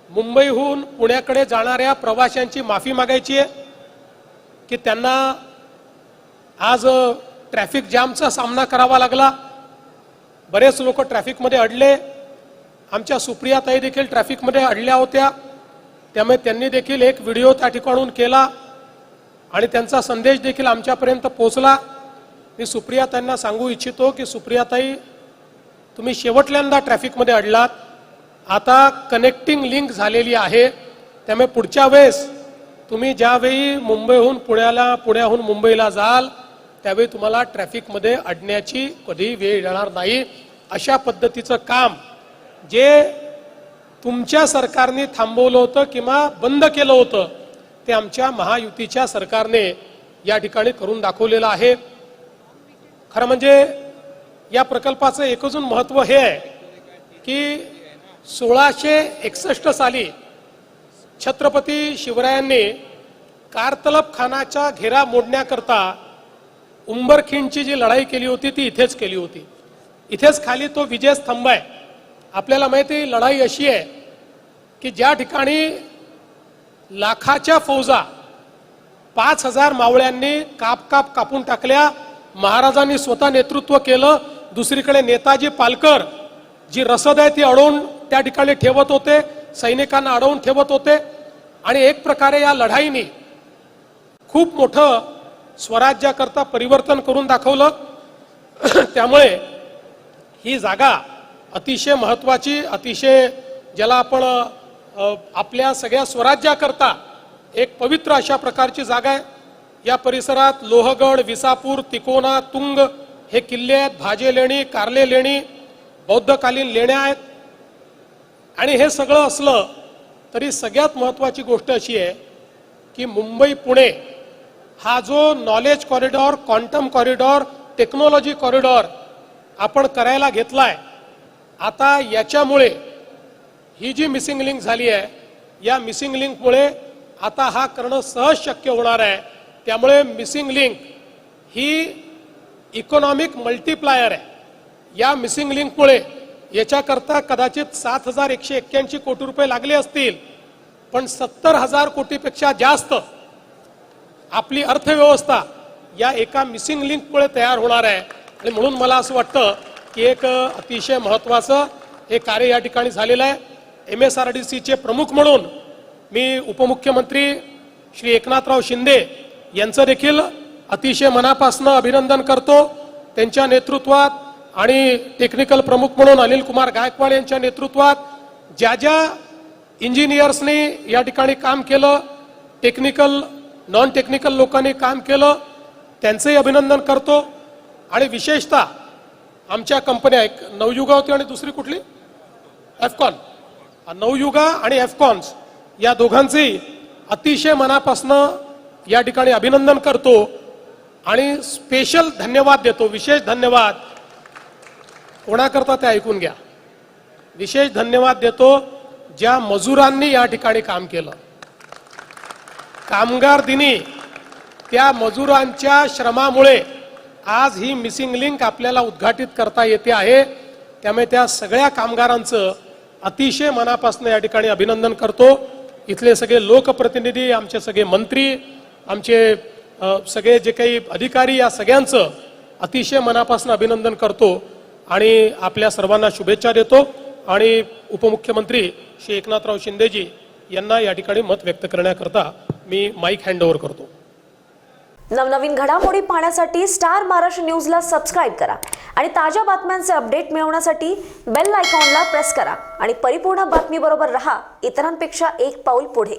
मुंबईहून पुण्याकडे जाणाऱ्या प्रवाशांची माफी मागायची आहे की त्यांना आज ट्रॅफिक जामचा सामना करावा लागला। बरेच लोक ट्रॅफिकमध्ये अडले। आमच्या सुप्रिया ताई देखील ट्रॅफिकमध्ये अडल्या होत्या, त्यामुळे त्यांनी देखील एक व्हिडिओ त्या ठिकाणून केला आणि त्यांचा संदेश देखील आमच्यापर्यंत पोहोचला। मी सुप्रिया ताईंना सांगू इच्छितो की सुप्रिया ताई, तुम्ही शेवटल्यांदा ट्रॅफिकमध्ये अडलात, आता कनेक्टिंग लिंक झालेली आहे, त्यामुळे पुढच्या वेळेस तुम्ही ज्यावेळी मुंबईहून पुण्याला, पुण्याहून मुंबईला जाल त्यावेळी तुम्हाला ट्रॅफिकमध्ये अडण्याची कधी वेळ येणार नाही। अशा पद्धतीचं काम जे तुमच्या सरकारने थांबवलं होतं किंवा बंद केलं होतं ते आमच्या महायुतीच्या सरकारने या ठिकाणी करून दाखवलेलं आहे। खरं म्हणजे या प्रकल्पाचं एकच महत्त्व हे आहे की 1661 साली छत्रपती शिवरायांनी कारतलब खानाचा घेरा मोडण्याकरता उंबरखिंडची जी लढाई केली होती ती इथेच केली होती। इथेच खाली तो विजय स्तंभ आहे। आपल्याला माहिती आहे लढाई अशी आहे की ज्या ठिकाणी लाखाच्या फौजा 5000 मावळ्यांनी कापून टाकल्या, महाराजांनी स्वतः नेतृत्व केलं। दुसरीकडे नेताजी पालकर जी रसद आहे ती अडवून त्या ठिकाणी ठेवत होते, सैनिकांना अडवून ठेवत होते आणि एक प्रकारे या लढाईने खूप मोठं स्वराज्याकरता परिवर्तन करून दाखवलं। त्यामुळे ही जागा अतिशय महत्त्वाची, अतिशय ज्याला आपण आपल्या सगळ्या स्वराज्याकरता एक पवित्र अशा प्रकारची जागा आहे। या परिसरात लोहगड, विसापूर, तिकोना, तुंग हे किल्ले आहेत, भाजे लेणी, कारले लेणी, बौद्धकालीन लेण्या आहेत। आणि हे सगळं असलं तरी सगळ्यात महत्त्वाची गोष्ट अशी आहे की मुंबई पुणे हा जो knowledge corridor, quantum corridor, technology corridor आपण करायला घेतलाय, आता याच्यामुळे ही जी मिसिंग लिंक झाली आहे या मिसिंग लिंकमुळे आता हा करणं सहज शक्य होणार आहे। त्यामुळे मिसिंग लिंक ही इकॉनॉमिक मल्टीप्लायर आहे। या मिसिंग लिंकमुळे याच्याकरता कदाचित 7181 कोटी रुपये लागले असतील, पण 70,000 कोटीपेक्षा जास्त आपली अर्थव्यवस्था या एका मिसिंग लिंकमुळे तयार होणार आहे। आणि म्हणून मला असं वाटतं की एक अतिशय महत्त्वाचं हे कार्य या ठिकाणी झालेलं आहे। MSRDCचे प्रमुख म्हणून मी उपमुख्यमंत्री श्री एकनाथराव शिंदे यांचं देखील अतिशय मनापासून अभिनंदन करतो। त्यांच्या नेतृत्वात आणि टेक्निकल प्रमुख म्हणून अनिल कुमार गायकवाड यांच्या नेतृत्वात ज्या ज्या इंजिनियर्सनी या ठिकाणी काम केलं, टेक्निकल नॉन टेक्निकल लोकांनी काम केलं, त्यांचंही अभिनंदन करतो। आणि विशेषतः आमच्या कंपन्या, एक नवयुगा होती आणि दुसरी कुठली एफकॉन, नवयुगा आणि एफकॉन्स या दोघांचेही अतिशय मनापासून या ठिकाणी अभिनंदन करतो आणि स्पेशल धन्यवाद देतो। विशेष धन्यवाद कोणाकरता ते ऐकून घ्या। विशेष धन्यवाद देतो ज्या मजुरांनी या ठिकाणी काम केलं। कामगार दिनी त्या मजुरांच्या श्रमामुळे आज ही मिसिंग लिंक आपल्याला उद्घाटित करता येते आहे। त्यामुळे त्या सगळ्या कामगारांचं अतिशय मनापासून या ठिकाणी अभिनंदन करतो। इथले सगळे लोकप्रतिनिधी, आमचे सगळे मंत्री, आमचे सगळे जे काही अधिकारी, या सगळ्यांचं अतिशय मनापासून अभिनंदन करतो आणि आपल्या सर्वांना शुभेच्छा देतो। आणि उपमुख्यमंत्री श्री एकनाथराव शिंदेजी यांना या ठिकाणी मत व्यक्त करण्याकरता मी माईक हँडओव्हर करतो। नवनवीन घडामोडी पाहण्यासाठी स्टार महाराष्ट्र न्यूजला सबस्क्राइब करा आणि ताज्या बातम्यांचे अपडेट मिळवण्यासाठी बेल आयकॉनला प्रेस करा आणि परिपूर्ण बातमी बरोबर रहा, इतरांपेक्षा एक पाऊल पुढे।